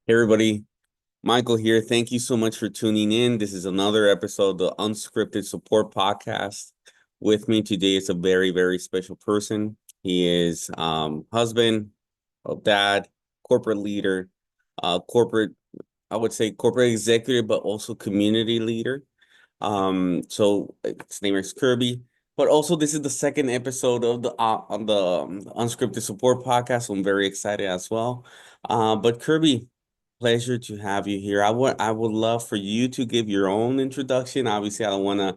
Hey everybody, Michael here. Thank you so much for tuning in. This is another episode of the Unscripted Support Podcast. With me today is a very, very special person. He is husband, a dad, corporate leader, corporate, I would say corporate executive, but also community leader. So his name is Kirby. But also, this is the second episode of the on the Unscripted Support Podcast. So I'm very excited as well. But Kirby, pleasure to have you here. I would love for you to give your own introduction. Obviously, I don't want to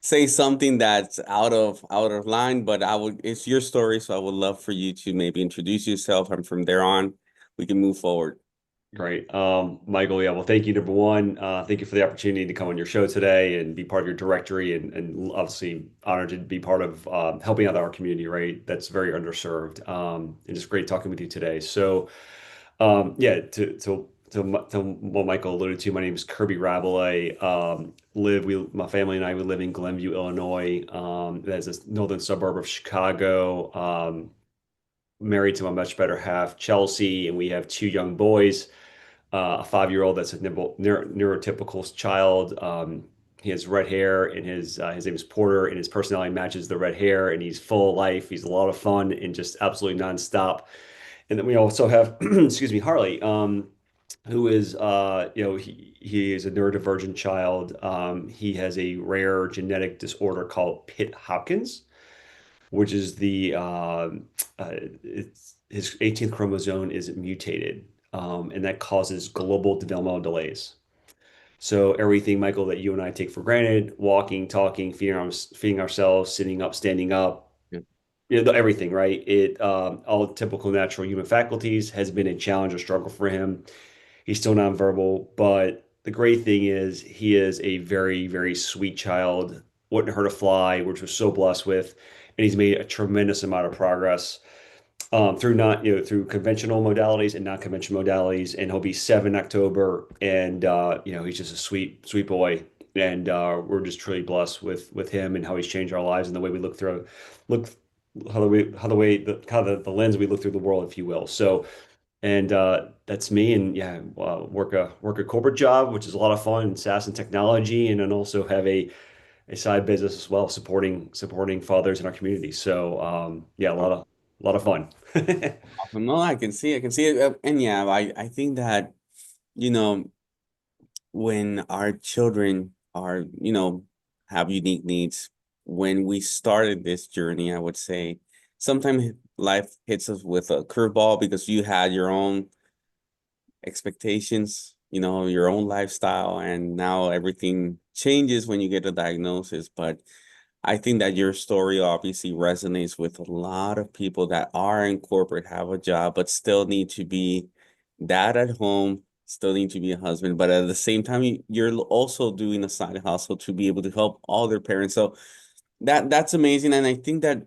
say something that's out of line, but it's your story, so I would love for you to maybe introduce yourself, and from there on, we can move forward. Great. Michael, yeah, well, thank you, number one. Thank you for the opportunity to come on your show today and be part of your directory and obviously honored to be part of helping out our community, right? That's very underserved. And it's great talking with you today. So, yeah, to what Michael alluded to, my name is Kirby Rabalais. My family and I, we live in Glenview, Illinois. That's a northern suburb of Chicago. Married to my much better half, Chelsea, and we have two young boys, a 5-year-old that's a neurotypical child. He has red hair, and his name is Porter, and his personality matches the red hair, and he's full of life. He's a lot of fun and just absolutely nonstop. And then we also have, excuse me, Harley, who is, he is a neurodivergent child. He has a rare genetic disorder called Pitt-Hopkins, which is it's his 18th chromosome is mutated, and that causes global developmental delays. So everything, Michael, that you and I take for granted, walking, talking, feeding ourselves, sitting up, standing up, Yeah. everything, right? All typical natural human faculties has been a challenge or struggle for him. He's still nonverbal, but the great thing is he is a very, very sweet child. Wouldn't hurt a fly, which we're so blessed with, and he's made a tremendous amount of progress through not through conventional modalities and non-conventional modalities. And he'll be 7 October, and he's just a sweet, sweet boy, and we're just truly blessed with him and how he's changed our lives and the way we look how the lens we look through the world, if you will. So and that's me. And yeah, work a corporate job, which is a lot of fun in SaaS and technology, and then also have a side business as well, supporting fathers in our community. So yeah, a lot of fun. Awesome. No, I can see it, and yeah, I think that you know when our children have unique needs. When we started this journey, I would say sometimes life hits us with a curveball because you had your own expectations, your own lifestyle, and now everything changes when you get a diagnosis. But I think that your story obviously resonates with a lot of people that are in corporate, have a job, but still need to be dad at home, still need to be a husband, but at the same time, you're also doing a side hustle to be able to help all their parents. So that's amazing, and I think that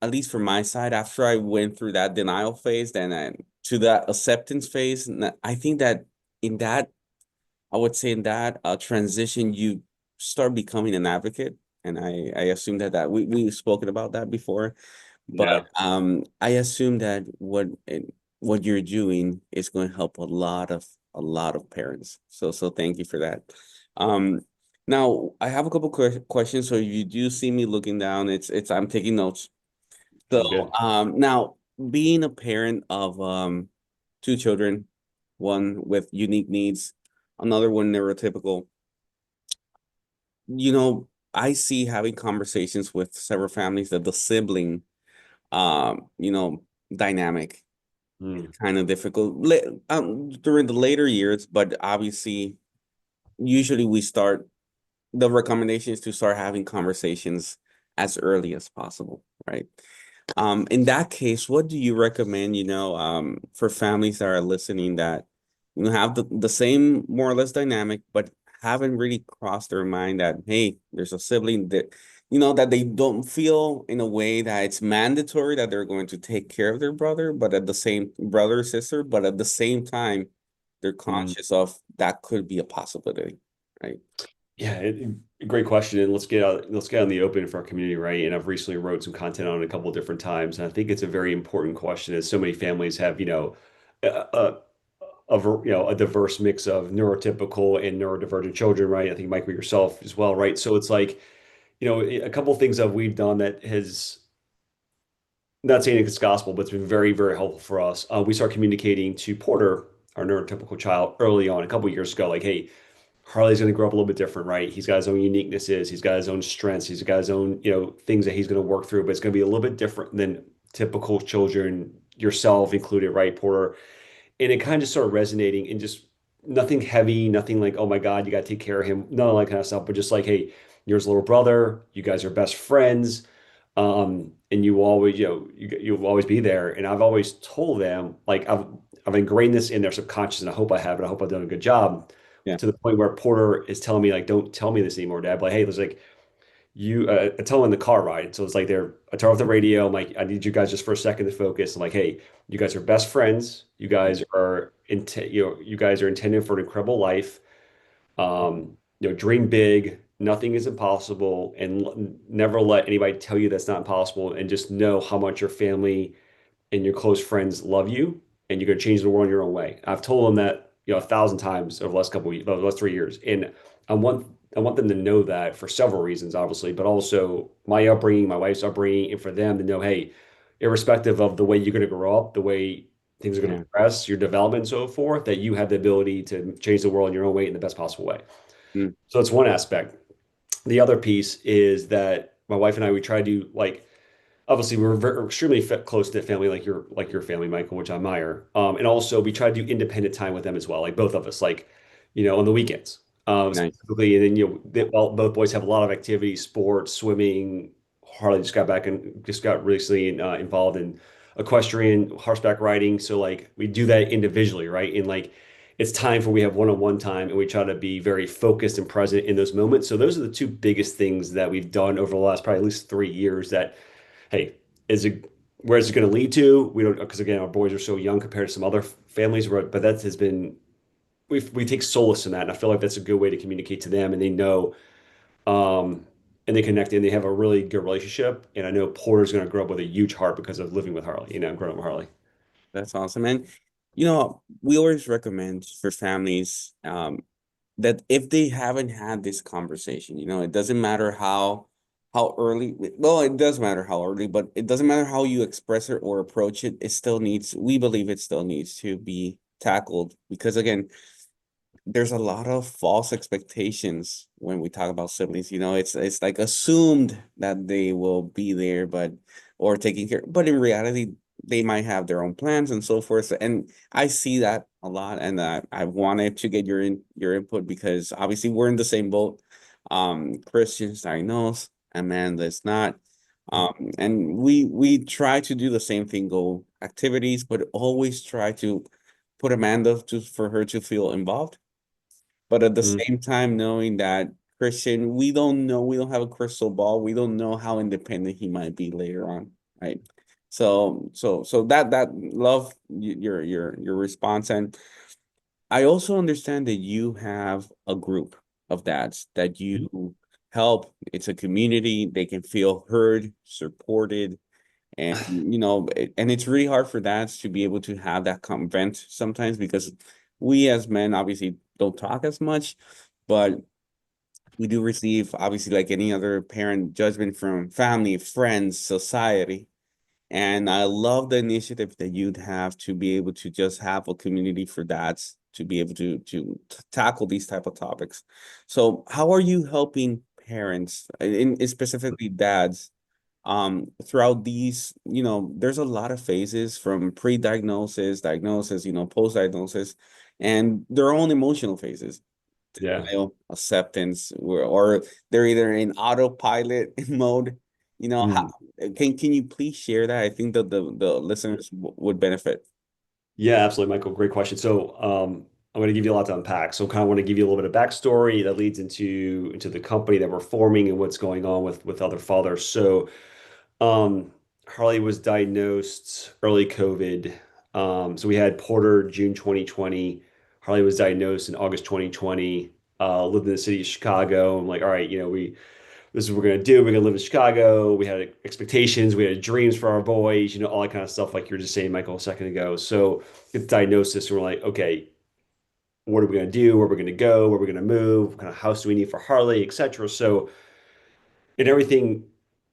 at least from my side, after I went through that denial phase, then to that acceptance phase, and I think that in that I would say in that transition, you start becoming an advocate, and I assume that we've spoken about that before, Yeah. but I assume that what you're doing is going to help a lot of parents. So thank you for that. Um, Now I have a couple questions. So if you do see me looking down, it's I'm taking notes. So Sounds good. now being a parent of two children, one with unique needs, another one neurotypical, you know, I see having conversations with several families that the sibling dynamic is Mm. kind of difficult during the later years, but obviously usually we start the recommendation is to start having conversations as early as possible, right? In that case, what do you recommend, for families that are listening that, have the same more or less dynamic, but haven't really crossed their mind that, hey, there's a sibling that, that they don't feel in a way that it's mandatory that they're going to take care of their brother, but at the same brother or sister, but at the same time, they're Mm. conscious of that could be a possibility, right? Yeah, great question. And let's get on the open for our community, right? And I've recently wrote some content on it a couple of different times, and I think it's a very important question, as so many families have, a, a diverse mix of neurotypical and neurodivergent children, right? I think Michael yourself as well, right? So it's like, a couple of things that we've done that has not saying it's gospel, but it's been very, very helpful for us. We start communicating to Porter, our neurotypical child, early on, a couple of years ago, like, hey, Harley's going to grow up a little bit different, right? He's got his own uniquenesses, he's got his own strengths, he's got his own, things that he's going to work through, but it's going to be a little bit different than typical children, yourself included, right, Porter? And it kind of just started resonating and just nothing heavy, nothing like, oh my God, you got to take care of him, none of that kind of stuff, but just like, hey, you're his little brother, you guys are best friends, and you always, you'll always be there. And I've always told them, like, I've ingrained this in their subconscious, and I hope I have, and I hope I've done a good job Yeah, to the point where Porter is telling me, like, don't tell me this anymore, Dad. But like, hey, there's like, I tell them in the car ride. So it's like I turn off the radio. I'm like, I need you guys just for a second to focus. I'm like, hey, you guys are best friends. You guys are intended for an incredible life. Dream big. Nothing is impossible, and never let anybody tell you that's not impossible. And just know how much your family and your close friends love you, and you're going to change the world in your own way. I've told them that, 1,000 times over the last the last 3 years, and I want I want them to know that for several reasons, obviously, but also my upbringing, my wife's upbringing, and for them to know, hey, irrespective of the way you're going to grow up, the way things are going to yeah. progress, your development, and so forth, that you have the ability to change the world in your own way in the best possible way. Mm, So that's one aspect. The other piece is that my wife and I, we try to like obviously we're extremely close knit family, like your family, Michael, which I admire. And also we try to do independent time with them as well, like both of us, like on the weekends, nice. specifically. And then both boys have a lot of activities, sports, swimming. Harley just got recently involved in equestrian, horseback riding. So like we do that individually, right? And like it's time for we have one-on-one time, and we try to be very focused and present in those moments. So those are the two biggest things that we've done over the last probably at least 3 years that hey, is it where's it going to lead to? We don't because again, our boys are so young compared to some other families, but that has been we take solace in that, and I feel like that's a good way to communicate to them, and they know, and they connect, and they have a really good relationship. And I know Porter's going to grow up with a huge heart because of living with Harley, growing up with Harley. That's awesome. And we always recommend for families that if they haven't had this conversation, it doesn't matter how early, well, it does matter how early, but it doesn't matter how you express it or approach it, we believe it still needs to be tackled because again, there's a lot of false expectations when we talk about siblings. It's like assumed that they will be there, or taking care, but in reality, they might have their own plans and so forth. And I see that a lot, and I wanted to get your input because obviously we're in the same boat. Christian's diagnosed, Amanda's not. And we try to do the same thing, go activities, but always try to put Amanda for her to feel involved, but at the Mm, same time, knowing that Christian, we don't know, we don't have a crystal ball. We don't know how independent he might be later on, right? So that love your response, and I also understand that you have a group of dads that you help. It's a community. They can feel heard, supported, and and it's really hard for dads to be able to have that vent sometimes because we as men obviously don't talk as much, but we do receive obviously like any other parent judgment from family, friends, society. And I love the initiative that you'd have to be able to just have a community for dads to be able to tackle these type of topics. So how are you helping parents, in specifically dads, throughout these, there's a lot of phases from pre-diagnosis, diagnosis, post-diagnosis, and their own emotional phases, yeah. denial, acceptance, or they're either in autopilot mode. How, Mm. can you please share that? I think that the listeners would benefit. Yeah, absolutely, Michael. Great question. So, I'm going to give you a lot to unpack. So, kind of want to give you a little bit of backstory that leads into the company that we're forming and what's going on with other fathers. So, Harley was diagnosed early COVID. So we had Porter June 2020. Harley was diagnosed in August 2020. Lived in the city of Chicago. I'm like, all right, this is what we're gonna do. We're gonna live in Chicago. We had expectations. We had dreams for our boys. All that kind of stuff, like you were just saying, Michael, a second ago. So get the diagnosis, and we're like, okay. what are we going to do? Where are we going to go? Where are we going to move? What kind of house do we need for Harley, etc. So, and everything,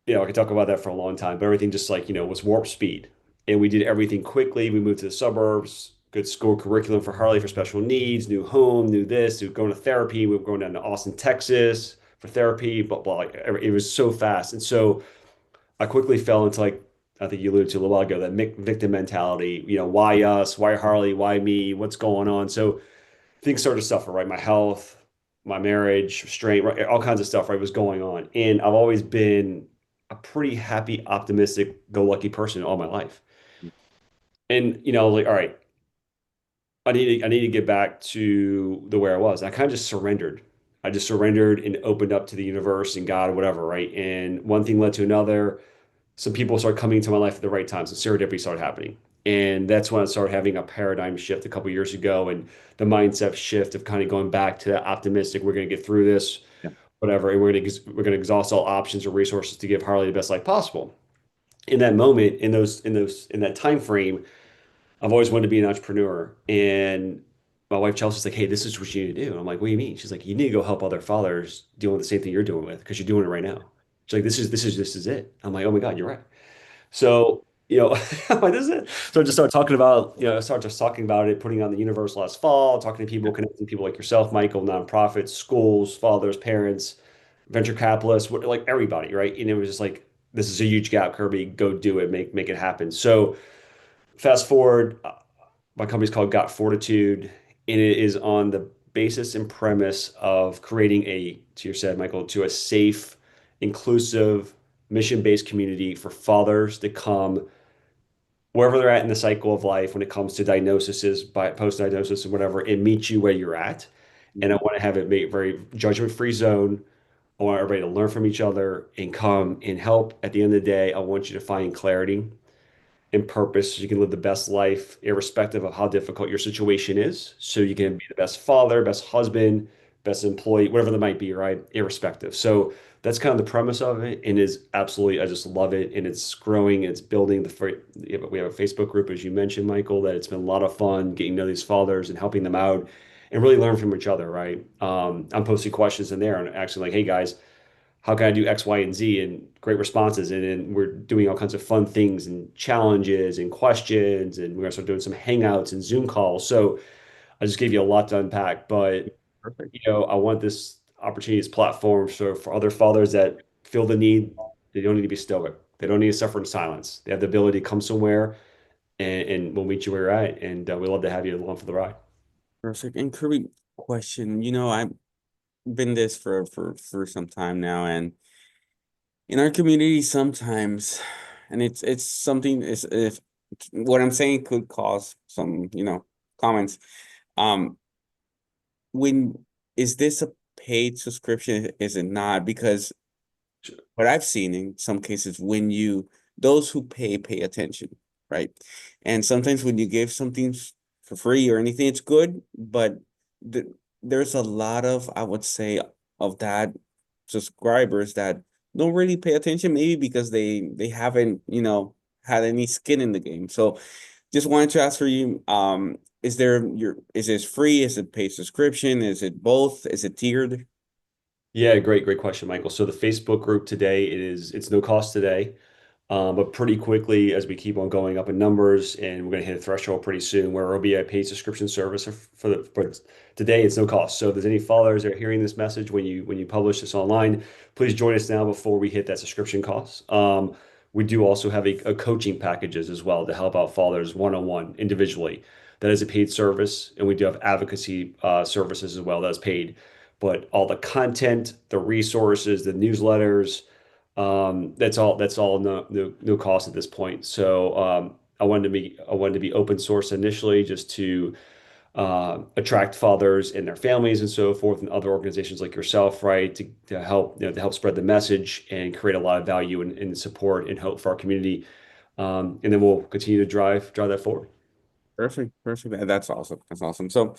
I could talk about that for a long time, but everything just like, was warp speed. And we did everything quickly. We moved to the suburbs, good school curriculum for Harley for special needs, new home, new this, we were going to therapy. We were going down to Austin, Texas for therapy, but like it was so fast. And so I quickly fell into like, I think you alluded to a little while ago, that victim mentality, why us, why Harley, why me, what's going on? So things started to suffer, right? My health, my marriage, restraint, right? All kinds of stuff, right, was going on. And I've always been a pretty happy, optimistic, go-lucky person all my life. And like, all right, I need to get back to the where I was. I kind of just surrendered. I just surrendered and opened up to the universe and God, whatever, right? And one thing led to another. Some people started coming into my life at the right times, and serendipity started happening. And that's when I started having a paradigm shift a couple years ago, and the mindset shift of kind of going back to that optimistic, we're going to get through this, Yeah. whatever, and we're going to exhaust all options or resources to give Harley the best life possible. In that moment, in that time frame, I've always wanted to be an entrepreneur. And my wife Chelsea's like, hey, this is what you need to do. And I'm like, what do you mean? She's like, you need to go help other fathers deal with the same thing you're doing with because you're doing it right now. She's like, this is it. I'm like, oh my God, you're right. So, I'm like, this is it. So I just started talking about, I started just talking about it, putting it on the universe last fall, talking to people, connecting people like yourself, Michael, nonprofits, schools, fathers, parents, venture capitalists, like everybody, right? And it was just like, this is a huge gap, Kirby. Go do it, make it happen. So fast forward, my company's called Got Fortitude, and it is on the basis and premise of creating to you said, Michael, to a safe, inclusive, mission-based community for fathers to come wherever they're at in the cycle of life when it comes to diagnoses, by post-diagnosis and whatever, and meet you where you're at. And I Mhm. want to have it made very judgment-free zone. I want everybody to learn from each other and come and help. At the end of the day, I want you to find clarity and purpose so you can live the best life irrespective of how difficult your situation is. So you can be the best father, best husband, best employee, whatever that might be, right? Irrespective. So that's kind of the premise of it and is absolutely, I just love it. And it's growing, it's building we have a Facebook group, as you mentioned, Michael, that it's been a lot of fun getting to know these fathers and helping them out and really learn from each other, right? I'm posting questions in there and actually like, hey guys, how can I do X, Y, and Z? And great responses. And then we're doing all kinds of fun things and challenges and questions. And we're going to start doing some hangouts and Zoom calls. So I just gave you a lot to unpack. But, Perfect. I want this opportunity, this platform so for other fathers that feel the need, they don't need to be stoic. They don't need to suffer in silence. They have the ability to come somewhere and we'll meet you where you're at. And we love to have you along for the ride. Perfect. And Kirby, question, I've been this for some time now, and in our community sometimes, and it's something is if what I'm saying could cause some, comments. Um, when is this a paid subscription? Is it not? Because what I've seen in some cases, when those who pay attention, right? And sometimes when you give something for free or anything, it's good, but the, there's a lot of, I would say, of that subscribers that don't really pay attention, maybe because they haven't, had any skin in the game. So just wanted to ask for you, is this free? Is it paid subscription? Is it both? Is it tiered? Yeah, great question, Michael. So the Facebook group today, it's no cost today. But pretty quickly, as we keep on going up in numbers, and we're going to hit a threshold pretty soon where it'll be a paid subscription service for today. It's no cost. So if there's any followers that are hearing this message when you publish this online, please join us now before we hit that subscription cost. We do also have a coaching packages as well to help out fathers one-on-one individually. That is a paid service, and we do have advocacy services as well that's paid. But all the content, the resources, the newsletters that's all no cost at this point. So I wanted to be open source initially just to attract fathers and their families and so forth and other organizations like yourself, right, to help spread the message and create a lot of value and support and hope for our community. And then we'll continue to drive that forward. Perfect, perfect. That's awesome. That's awesome. So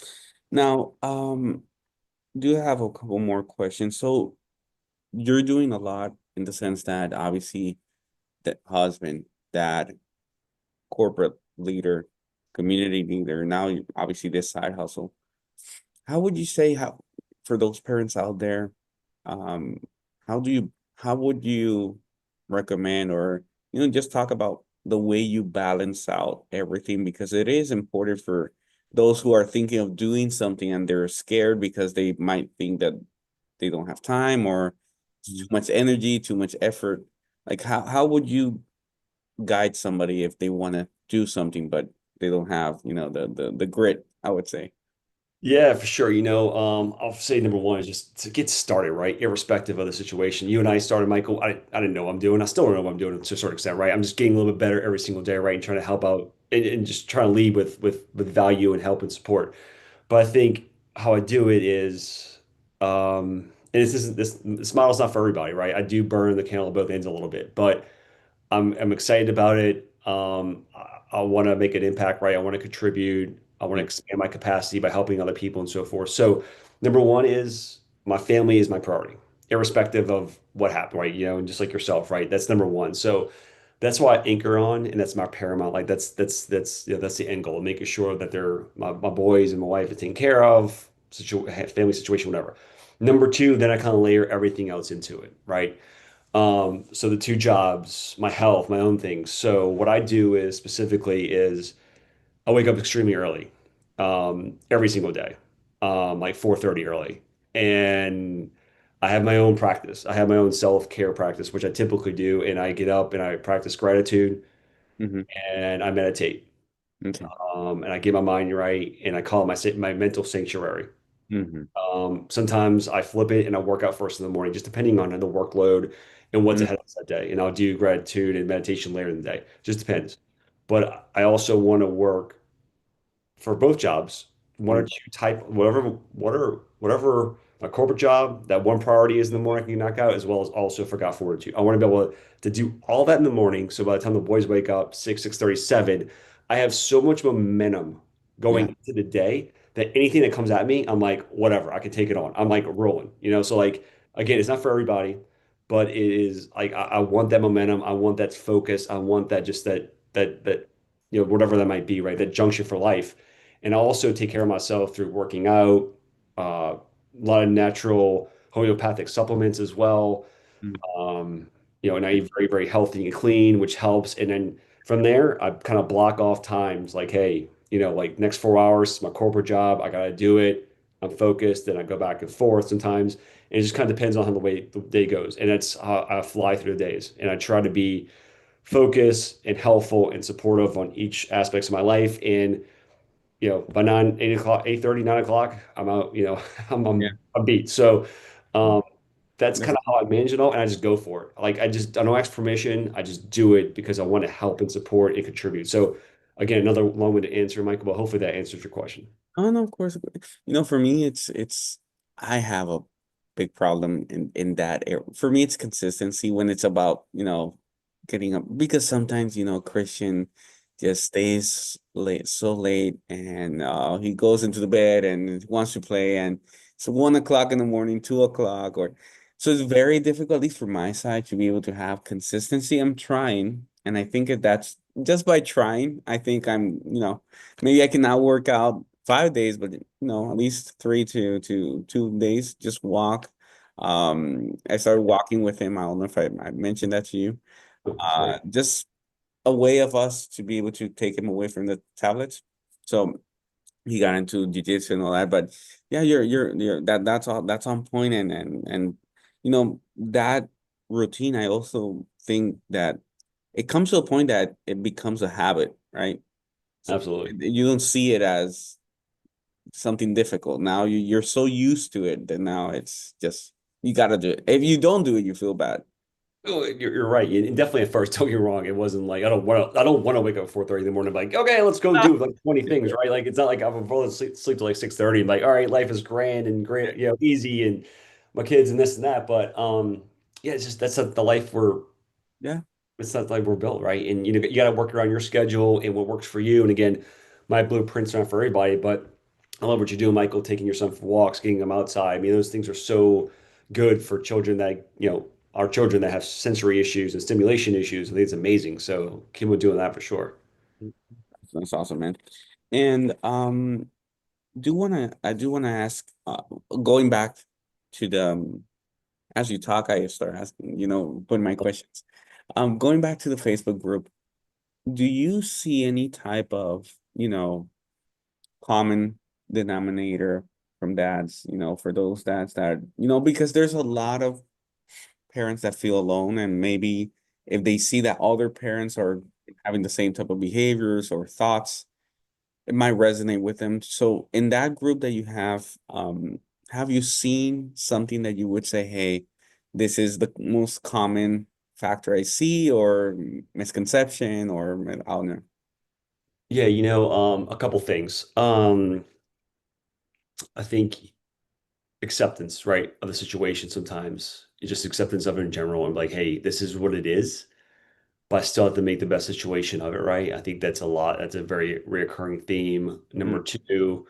now, do have a couple more questions. So you're doing a lot in the sense that obviously that husband, dad, corporate leader, community leader, now obviously this side hustle. how would you say how for those parents out there, um, how would you recommend or just talk about the way you balance out everything because it is important for those who are thinking of doing something and they're scared because they might think that they don't have time or it's too much energy, too much effort. Like how would you guide somebody if they want to do something but they don't have, the grit, I would say. Yeah, for sure. I'll say number one is just to get started, right? Irrespective of the situation. You and I started, Michael. I didn't know what I'm doing. I still don't know what I'm doing to a certain extent, right? I'm just getting a little bit better every single day, right? And trying to help out and just trying to lead with value and help and support. But I think how I do it is, and this model's not for everybody, right? I do burn the candle at both ends a little bit, but I'm excited about it. I want to make an impact, right? I want to contribute. I want to Yeah. expand my capacity by helping other people and so forth. So, number one is my family is my priority, irrespective of what happened, right? And just like yourself, right? That's number one. So that's why I anchor on, and that's my paramount. Like that's the end goal, making sure that they're my boys and my wife are taken care of, family situation, whatever. Number two, then I kind of layer everything else into it, right? So the two jobs, my health, my own things. So what I do is specifically is I wake up extremely early, every single day, like 4:30 early, and I have my own practice. I have my own self-care practice, which I typically do, and I get up and I practice gratitude Mm-hmm. and I meditate, Okay. and I get my mind right, and I call it my mental sanctuary. Mm-hmm. Sometimes I flip it and I work out first in the morning, just depending on the workload and what's ahead of us that day. And I'll do gratitude and meditation later in the day. Just depends. But I also want to work for both jobs, one or Mm-hmm. two type, whatever my corporate job, that one priority is in the morning I can knock out, as well as also for God Fortitude. I want to be able to do all that in the morning. So by the time the boys wake up, 6:37, I have so much momentum Yeah. going into the day that anything that comes at me, I'm like, whatever, I can take it on. I'm like rolling, So like again, it's not for everybody, but it is like I want that momentum, I want that focus, I want that just that whatever that might be, right? That junction for life. And I also take care of myself through working out, a lot of natural homeopathic supplements as well. And I eat very, very healthy and clean, which helps. And then from there, I kind of block off times like, hey, like next 4 hours, is my corporate job, I gotta do it. I'm focused, and I go back and forth sometimes. And it just kind of depends on how the way the day goes. And that's how I fly through the days. And I try to be focused and helpful and supportive on each aspects of my life. And by 8 o'clock, 8:30, 9 o'clock, I'm out, Yeah. I'm beat. So um, that's That's kind of how I manage it all. And I just go for it. Like I don't ask permission. I just do it because I want to help and support and contribute. So again, another long-winded answer, Michael, but hopefully that answers your question. Oh no, of course. For me, it's I have a big problem in that area. For me, it's consistency when it's about getting up because sometimes Christian just stays late so late and he goes into the bed and wants to play and it's 1 o'clock in the morning, 2 o'clock or so it's very difficult, at least from my side, to be able to have consistency. I'm trying, and I think that that's just by trying. I think maybe I can now work out 5 days, but at least 3 to 2 days, just walk. I started walking with him. I don't know if I mentioned that to you. That's great. Just a way of us to be able to take him away from the tablets. So he got into jiu-jitsu and all that. But yeah, you're that's on point and that routine, I also think that it comes to a point that it becomes a habit, right? So Absolutely. you don't see it as something difficult. Now you're so used to it that now it's just you gotta do it. If you don't do it, you feel bad. Oh, you're right. And definitely at first, don't get me wrong. It wasn't like I don't want to wake up at 4:30 in the morning, like, okay, let's go do like 20 things, right? Like it's not like I'm falling sleep till like 6:30 and like, all right, life is grand and great, easy and my kids and this and that. But yeah, it's just that's not the life Yeah. it's not like we're built, right? And you got to work around your schedule and what works for you. And again, my blueprints aren't for everybody, but I love what you're doing, Michael, taking your son for walks, getting them outside. I mean, those things are so good for children that, our children that have sensory issues and stimulation issues. I think it's amazing. So Kim was doing that for sure. That's awesome, man. And I do wanna ask, going back to the as you talk, I start asking, putting my questions. Going back to the Facebook group, do you see any type of, common denominator from dads, for those dads that, because there's a lot of parents that feel alone, and maybe if they see that other parents are having the same type of behaviors or thoughts, it might resonate with them. So in that group that you have you seen something that you would say, hey, this is the most common factor I see, or misconception, or I don't know. Yeah, a couple things. I think acceptance, right, of the situation sometimes. Just acceptance of it in general and like, hey, this is what it is, but I still have to make the best situation of it, right? I think that's a lot. That's a very reoccurring theme. Mm, Number two,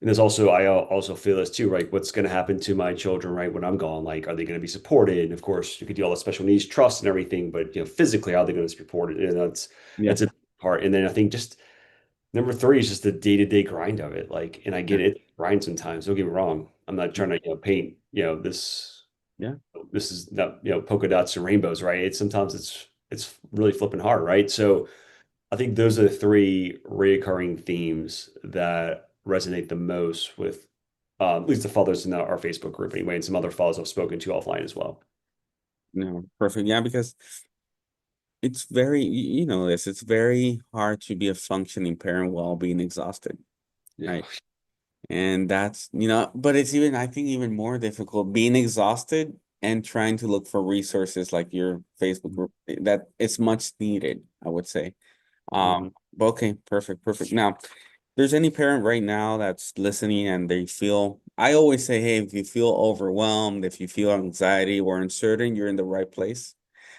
and there's also I also feel this too, right? What's going to happen to my children, right, when I'm gone? Like, are they going to be supported? And of course, you could do all the special needs trust and everything, but physically, how are they going to be supported? And yeah, that's a part. And then I think just number three is just the day-to-day grind of it. Like, and I yeah, get it, grind sometimes. Don't get me wrong. I'm not trying to, paint, yeah, this is not, polka dots and rainbows, right? It's really flipping hard, right? So I think those are the three reoccurring themes that resonate the most with at least the fathers in our Facebook group anyway, and some other fathers I've spoken to offline as well. no, perfect. Yeah, because it's very, you know this, it's very hard to be a functioning parent while being exhausted, Yeah. right? And that's, but it's even, I think, even more difficult being exhausted and trying to look for resources like your Facebook group that it's much needed, I would say. Mhm. But okay, perfect, perfect. Now, if there's any parent right now that's listening and they feel, I always say, hey, if you feel overwhelmed, if you feel anxiety or uncertain, you're in the right place.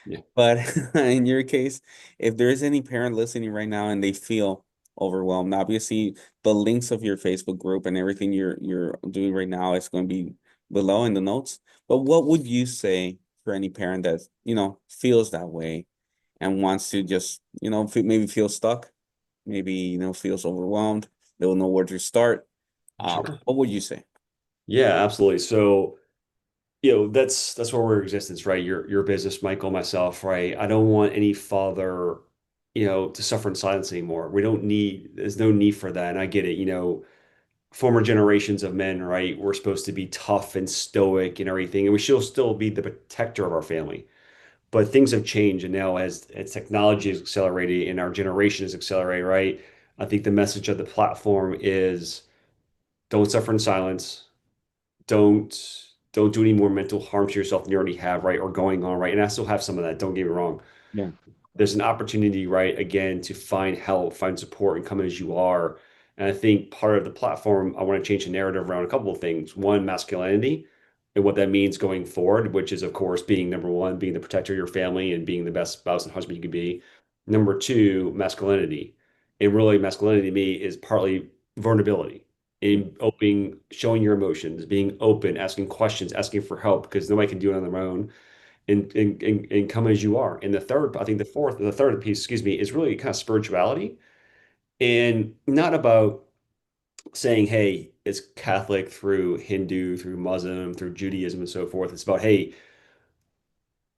Yeah. But in your case, if there is any parent listening right now and they feel overwhelmed, obviously the links of your Facebook group and everything you're doing right now is going to be below in the notes. But what would you say for any parent that, feels that way and wants to just, maybe feel stuck, maybe, feels overwhelmed, they don't know where to start. Sure. What would you say? Yeah, absolutely. So, that's where we're existence, right? Your business, Michael, myself, right? I don't want any father, to suffer in silence anymore. There's no need for that. And I get it, former generations of men, right? We're supposed to be tough and stoic and everything, and we should still be the protector of our family. But things have changed, and now as technology is accelerating and our generation is accelerating, right? I think the message of the platform is don't suffer in silence. Don't do any more mental harm to yourself than you already have, right? Or going on, right? And I still have some of that. Don't get me wrong. Yeah. There's an opportunity, right, again, to find help, find support, and come as you are. And I think part of the platform, I want to change the narrative around a couple of things. One, masculinity and what that means going forward, which is, of course, being number one, being the protector of your family and being the best spouse and husband you can be. Number two, masculinity. And really, masculinity to me is partly vulnerability in opening, showing your emotions, being open, asking questions, asking for help because nobody can do it on their own and come as you are. And the third, I think the third piece, excuse me, is really kind of spirituality and not about saying, hey, it's Catholic through Hindu, through Muslim, through Judaism and so forth. It's about, hey,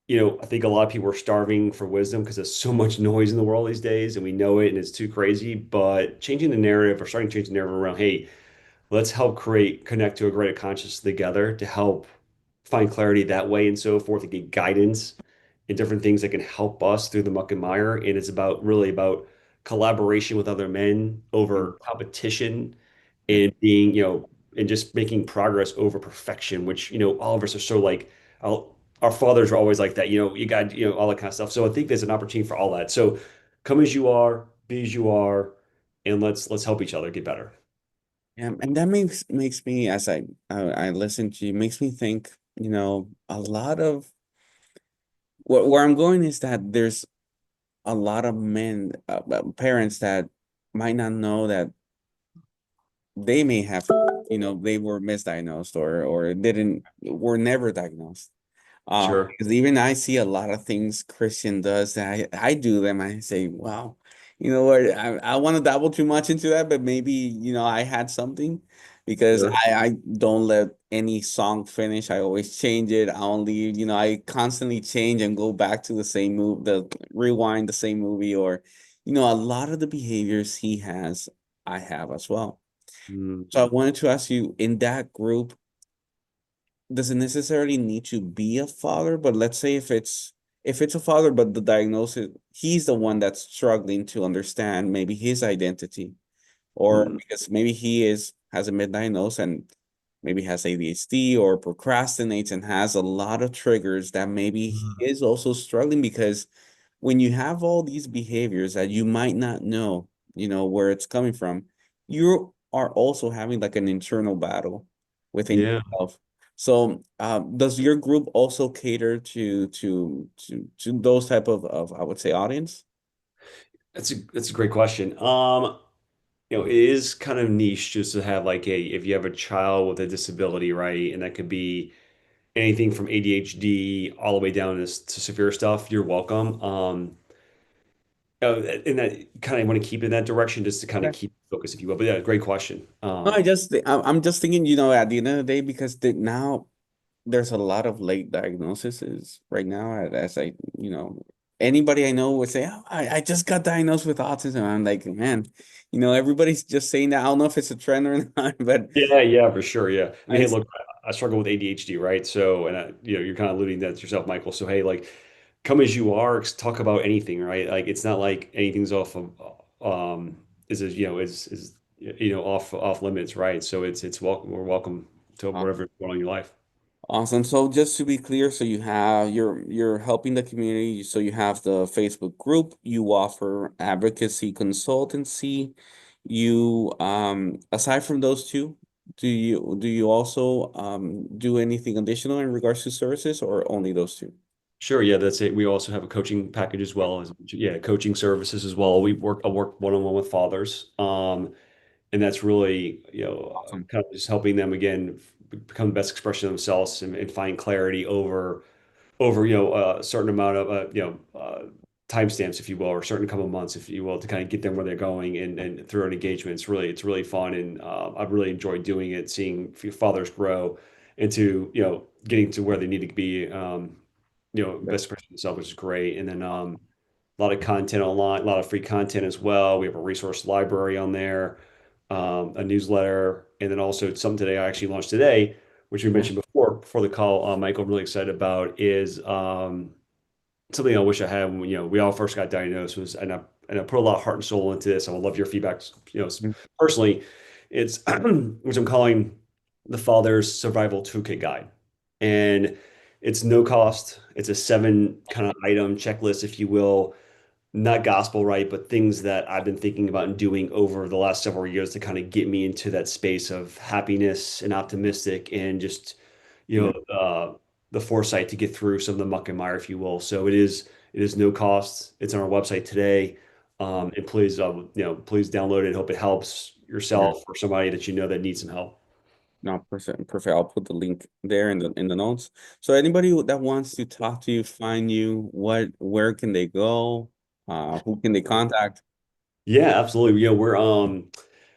I think a lot of people are starving for wisdom because there's so much noise in the world these days and we know it and it's too crazy. But changing the narrative or starting to change the narrative around, hey, let's help connect to a greater consciousness together to help find clarity that way and so forth and get guidance and different things that can help us through the muck and mire. And it's really about collaboration with other men Mm, over competition yeah. and being, and just making progress over perfection, which, all of us are so like, our fathers are always like that, you got, all that kind of stuff. So I think there's an opportunity for all that. So come as you are, be as you are, and let's help each other get better. Yeah, and that makes me, as I listen to you, makes me think, a lot of where I'm going is that there's a lot of men, parents that might not know that they may have, they were misdiagnosed or didn't were never diagnosed. Sure. Because even I see a lot of things Christian does that I do them. I say, wow, You know what? I want to dabble too much into that, but maybe, I had something because Sure. I don't let any song finish. I always change it. I only, I constantly change and go back to the same move, the rewind the same movie, or, a lot of the behaviors he has, I have as well. So I Mhm. wanted to ask you, in that group, doesn't necessarily need to be a father, but let's say if it's a father, but the diagnosis, he's the one that's struggling to understand maybe his identity, or Mhm. because maybe he hasn't been diagnosed and maybe has ADHD or procrastinates and has a lot of triggers that maybe he is also struggling because when you have all these behaviors that you might not know, where it's coming from, you are also having like an internal battle within Yeah. yourself. So, does your group also cater to those type of I would say audience? That's a great question. It is kind of niche just to have like if you have a child with a disability, right? And that could be anything from ADHD all the way down to severe stuff, you're welcome. And that kind of want to keep in that direction just to kind of Okay. keep focus, if you will. But yeah, great question. No, I'm just thinking, at the end of the day, because now there's a lot of late diagnoses right now. As anybody I know would say, oh, I just got diagnosed with autism. I'm like, man, everybody's just saying that. I don't know if it's a trend or not, but Yeah, yeah, for sure. Yeah. I mean, I hey, look, I struggle with ADHD, right? So, and you're kind of alluding to that yourself, Michael. So, hey, like, come as you are, talk about anything, right? Like, it's not like anything's off of, off limits, right? So it's welcome. We're welcome to whatever's going on in your life. awesome. So just to be clear, so you're helping the community. So you have the Facebook group, you offer advocacy consultancy. You aside from those two, do you also do anything additional in regards to services or only those two? Sure. Yeah, that's it. We also have a coaching package as well as, yeah, coaching services as well. I work one-on-one with fathers. And that's really, Awesome. kind of just helping them again become the best expression of themselves and find clarity over a certain amount of timestamps, if you will, or a certain couple of months, if you will, to kind of get them where they're going and through an engagement. It's really fun, and I've really enjoyed doing it, seeing fathers grow into getting to where they need to be, best expression of themselves, which is great. And then a lot of content online, a lot of free content as well. We have a resource library on there, a newsletter, and then also something today I actually launched today, which we Yeah. mentioned before the call. Michael, I'm really excited about is something I wish I had when we all first got diagnosed was, and I put a lot of heart and soul into this. I would love your feedback, Mm. personally. It's which I'm calling the Father's Survival Toolkit Guide, and it's no cost. It's a 7 kind of item checklist, if you will, not gospel, right, but things that I've been thinking about and doing over the last several years to kind of get me into that space of happiness and optimistic and just, you Yeah. know, uh, the foresight to get through some of the muck and mire, if you will. So it is no cost. It's on our website today. And please download it. Hope it helps Yeah. yourself or somebody that you know that needs some help. No, perfect, perfect. I'll put the link there in the notes. So anybody that wants to talk to you, find you, where can they go? Who can they contact? Yeah, absolutely. We're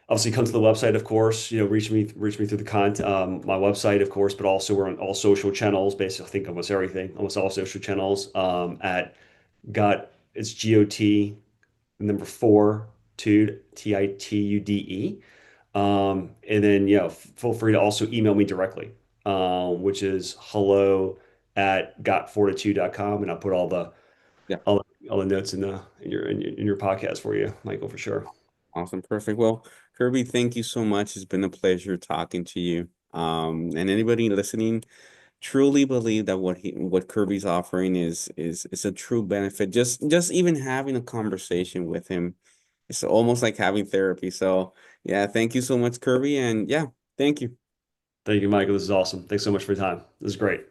obviously come to the website, of course, reach me through the content, my website, of course, but also we're on all social channels, basically, I think almost everything, almost all social channels, at it's GOT, number four, Tude, TITUDE. And then, feel free to also email me directly, which is hello@gotfortitude.com. And I'll put Yeah, all the notes in your podcast for you, Michael, for sure. awesome, perfect. Well, Kirby, thank you so much. It's been a pleasure talking to you. And anybody listening, truly believe that what Kirby's offering is a true benefit. Just even having a conversation with him, it's almost like having therapy. So yeah, thank you so much, Kirby, and yeah, thank you. Thank you, Michael. This is awesome. Thanks so much for your time. This is great.